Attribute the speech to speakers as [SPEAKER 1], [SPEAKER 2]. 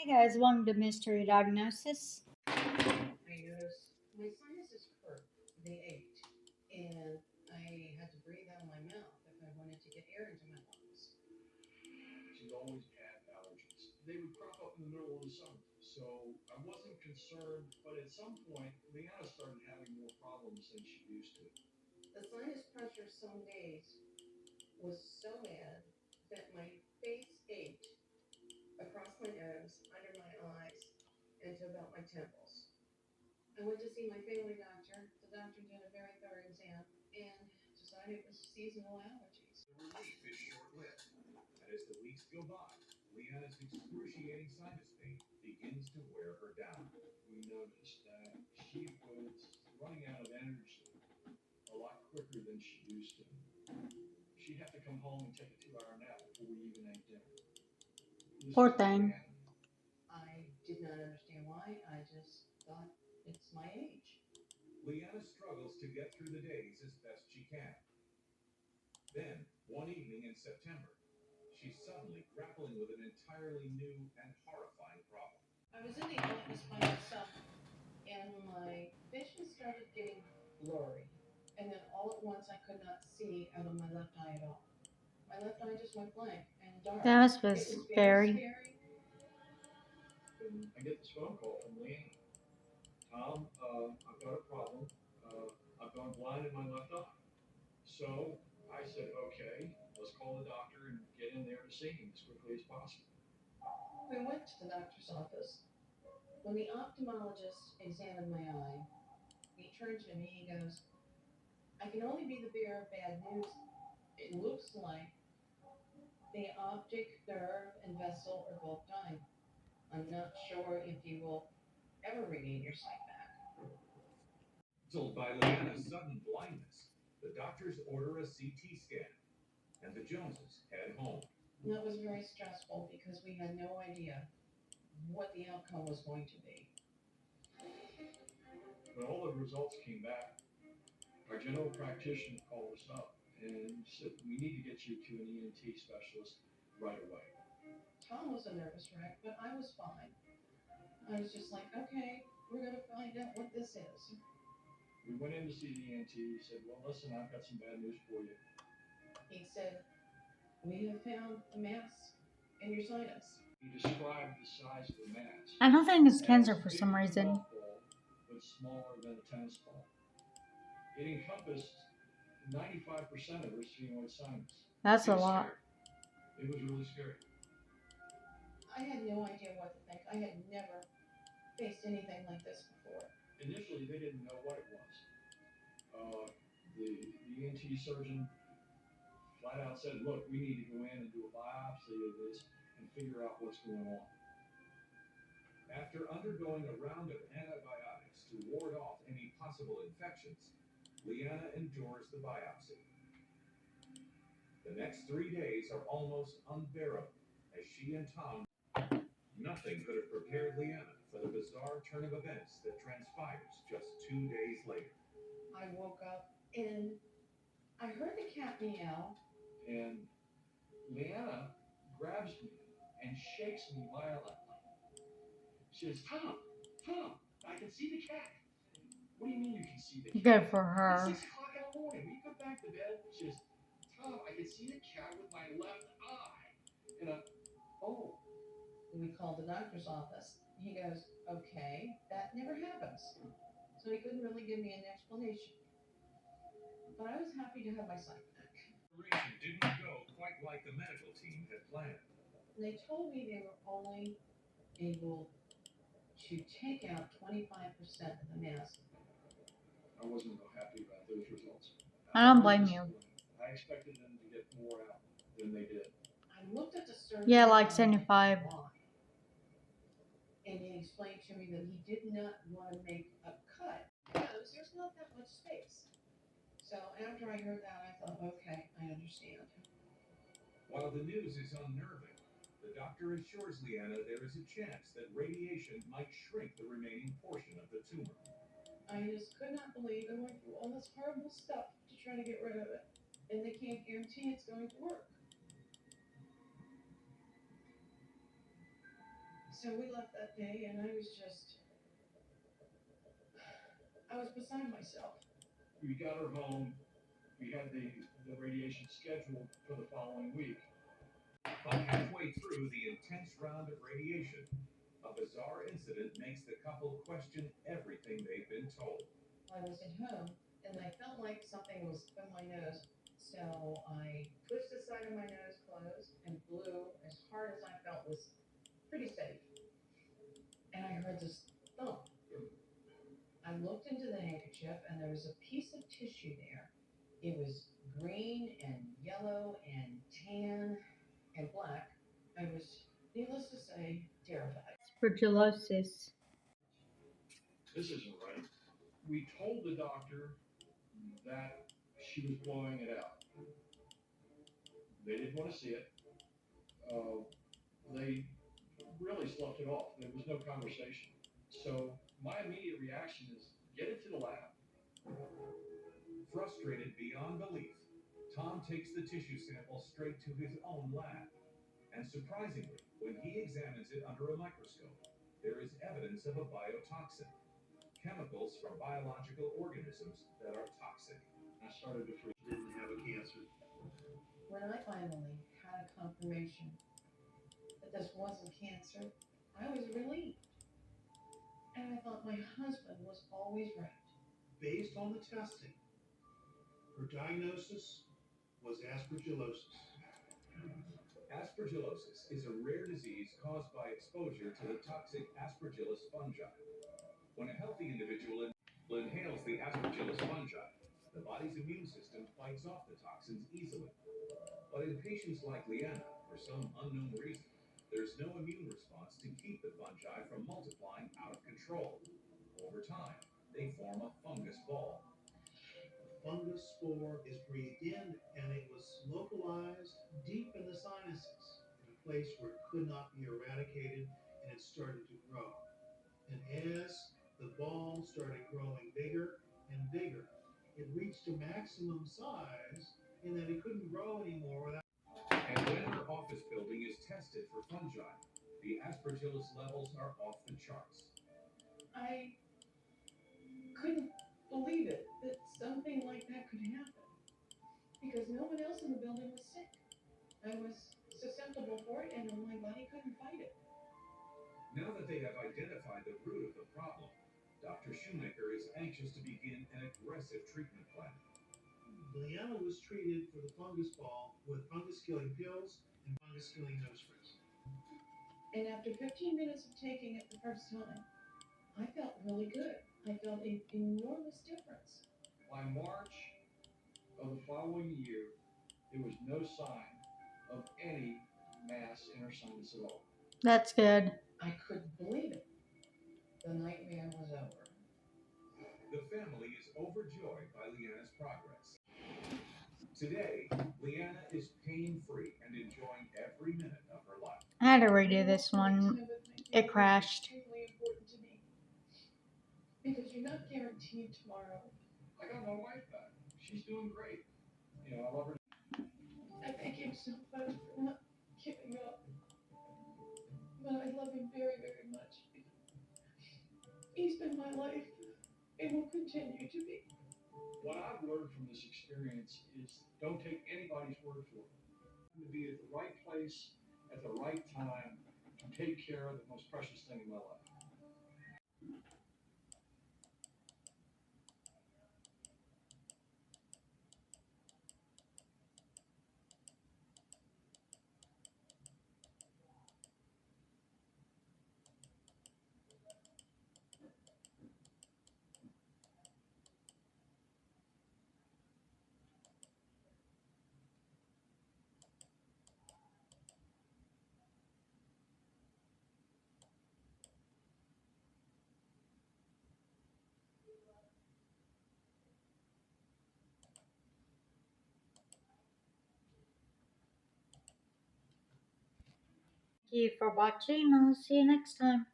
[SPEAKER 1] Hey guys, welcome to Mystery Diagnosis.
[SPEAKER 2] I noticed my sinuses hurt. They ached. And I had to breathe out of my mouth if I wanted to get air into my lungs.
[SPEAKER 3] She's always had allergies. They would crop up in the middle of the summer. So I wasn't concerned, but at some point, Leanna started having more problems than she used to.
[SPEAKER 2] The sinus pressure some days was so bad that my face ached across my nose, under my eyes, and to about my temples. I went to see my family doctor. The doctor did a very thorough exam and decided it was seasonal allergies.
[SPEAKER 3] The relief is short-lived, and as the weeks go by, Leanna's excruciating sinus pain begins to wear her down. We noticed that she was running out of energy a lot quicker than she used to. She'd have to come home and take a 2-hour nap before we even ate dinner.
[SPEAKER 1] Poor thing.
[SPEAKER 2] I did not understand why. I just thought it's my age.
[SPEAKER 3] Leanna struggles to get through the days as best she can. Then, one evening in September, she's suddenly grappling with an entirely new and horrifying problem.
[SPEAKER 2] I was in the office by myself, and my vision started getting blurry. And then all at once, I could not see out of my left eye at all. My left eye just went blank and dark.
[SPEAKER 1] That was
[SPEAKER 2] It was
[SPEAKER 1] very
[SPEAKER 2] scary.
[SPEAKER 3] I get this phone call from Leanna. Tom, I've got a problem. I've gone blind in my left eye. So I said, okay, let's call the doctor and get in there to see him as quickly as possible.
[SPEAKER 2] We went to the doctor's office. When the ophthalmologist examined my eye, he turned to me, he goes, I can only be the bearer of bad news. It looks like the optic nerve and vessel are both dying. I'm not sure if you will ever regain your sight back.
[SPEAKER 3] Told by Leanna's sudden blindness, the doctors order a CT scan, and the Joneses head home.
[SPEAKER 2] And that was very stressful because we had no idea what the outcome was going to be.
[SPEAKER 3] When all the results came back, our general practitioner called us up and said, we need to get you to an ENT specialist right away.
[SPEAKER 2] Tom was a nervous wreck, but I was fine. I was just like, okay, we're going to find out what this is.
[SPEAKER 3] We went in to see the ENT. He said, well, listen, I've got some bad news for you.
[SPEAKER 2] He said, we have found a mass in your sinus.
[SPEAKER 3] He described the size of the mass.
[SPEAKER 1] I don't think it's cancer for some reason.
[SPEAKER 3] Ball, but smaller than a tennis ball. It encompassed 95% of her sphenoid sinus.
[SPEAKER 1] That's a lot.
[SPEAKER 3] It was really scary.
[SPEAKER 2] I had no idea what to think. I had never faced anything like this before.
[SPEAKER 3] Initially, they didn't know what it was. The ENT surgeon flat out said, look, we need to go in and do a biopsy of this and figure out what's going on. After undergoing a round of antibiotics to ward off any possible infections, Leanna endures the biopsy. The next 3 days are almost unbearable as she and Tom. Nothing could have prepared Leanna for the bizarre turn of events that transpires just 2 days later.
[SPEAKER 2] I woke up and I heard the cat meow.
[SPEAKER 3] And Leanna grabs me and shakes me violently. She says, Tom, I can see the cat. What do you mean you can see the cat?
[SPEAKER 1] Good for her.
[SPEAKER 3] It's 6 o'clock in the morning. We go back to bed. She says, Tom, I can see the cat with my left eye. And oh.
[SPEAKER 2] We called the doctor's office. He goes, okay, that never happens. So he couldn't really give me an explanation. But I was happy to have my sight back.
[SPEAKER 3] The operation didn't go quite like the medical team had planned.
[SPEAKER 2] They told me they were only able to take out 25% of the mass.
[SPEAKER 3] I wasn't real happy about those results.
[SPEAKER 1] I don't blame you.
[SPEAKER 3] I expected them to get more out than they did.
[SPEAKER 2] I looked at the surgeon.
[SPEAKER 1] Yeah, like 75.
[SPEAKER 2] And he explained to me that he did not want to make a cut because there's not that much space. So after I heard that, I thought, okay, I understand.
[SPEAKER 3] While the news is unnerving, the doctor assures Leanna there is a chance that radiation might shrink the remaining portion of the tumor.
[SPEAKER 2] I just could not believe I went through all this horrible stuff to try to get rid of it. And they can't guarantee it's going to work. So we left that day, and I was beside myself.
[SPEAKER 3] We got her home. We had the radiation scheduled for the following week. But halfway through the intense round of radiation, a bizarre incident makes the couple question everything they've been told.
[SPEAKER 2] I was at home, and I felt like something was in my nose. So I pushed the side of my nose closed and blew as hard as I felt was pretty safe. And I heard this thump. I looked into the handkerchief, and there was a piece of tissue there. It was green and yellow and tan and black. I was, needless to say, terrified.
[SPEAKER 1] Aspergillosis.
[SPEAKER 3] This isn't right. We told the doctor that she was blowing it out. They didn't want to see it. They really sloughed it off. There was no conversation. So my immediate reaction is get it to the lab. Frustrated beyond belief, Tom takes the tissue sample straight to his own lab. And surprisingly, when he examines it under a microscope, there is evidence of a biotoxin, chemicals from biological organisms that are toxic. I started to freak. Didn't have a cancer.
[SPEAKER 2] When I finally had a confirmation that this wasn't cancer, I was relieved. And I thought my husband was always right.
[SPEAKER 4] Based on the testing, her diagnosis was aspergillosis.
[SPEAKER 3] Aspergillosis is a rare disease caused by exposure to the toxic Aspergillus fungi. When a healthy individual inhales the Aspergillus fungi, the body's immune system fights off the toxins easily. But in patients like Leanna, for some unknown reason, there's no immune response to keep the fungi from multiplying out of control. Over time, they form a fungus ball.
[SPEAKER 4] Fungus spore is breathed in, and it was localized deep in the sinuses, in a place where it could not be eradicated, and it started to grow. And as the ball started growing bigger and bigger, it reached a maximum size in that it couldn't grow anymore without.
[SPEAKER 3] And when her office building is tested for fungi, the Aspergillus levels are off the charts.
[SPEAKER 2] I couldn't believe it that something like that could happen because no one else in the building was sick. I was susceptible for it, and my body couldn't fight it.
[SPEAKER 3] Now that they have identified the root of the problem, Dr. Shoemaker is anxious to begin an aggressive treatment plan.
[SPEAKER 4] Leanna was treated for the fungus ball with fungus-killing pills and fungus-killing nose sprays.
[SPEAKER 2] And after 15 minutes of taking it the first time, I felt really good. I felt an enormous difference.
[SPEAKER 3] By March of the following year, there was no sign of any mass in her sinus at all.
[SPEAKER 1] That's good.
[SPEAKER 2] I couldn't believe it. The nightmare was over.
[SPEAKER 3] The family is overjoyed by Leanna's progress. Today, Leanna is pain-free and enjoying every minute of her life.
[SPEAKER 1] I had to redo this one. It crashed.
[SPEAKER 2] It's extremely important to me because you're not guaranteed tomorrow.
[SPEAKER 3] I got my wife back. She's doing great. You know, I love her.
[SPEAKER 2] I thank him so much for not giving up. But I love him very, very much. He's been my life and will continue to be.
[SPEAKER 3] What I've learned from this experience is don't take anybody's word for it. To be at the right place at the right time to take care of the most precious thing in my life.
[SPEAKER 1] Thank you for watching. I'll see you next time.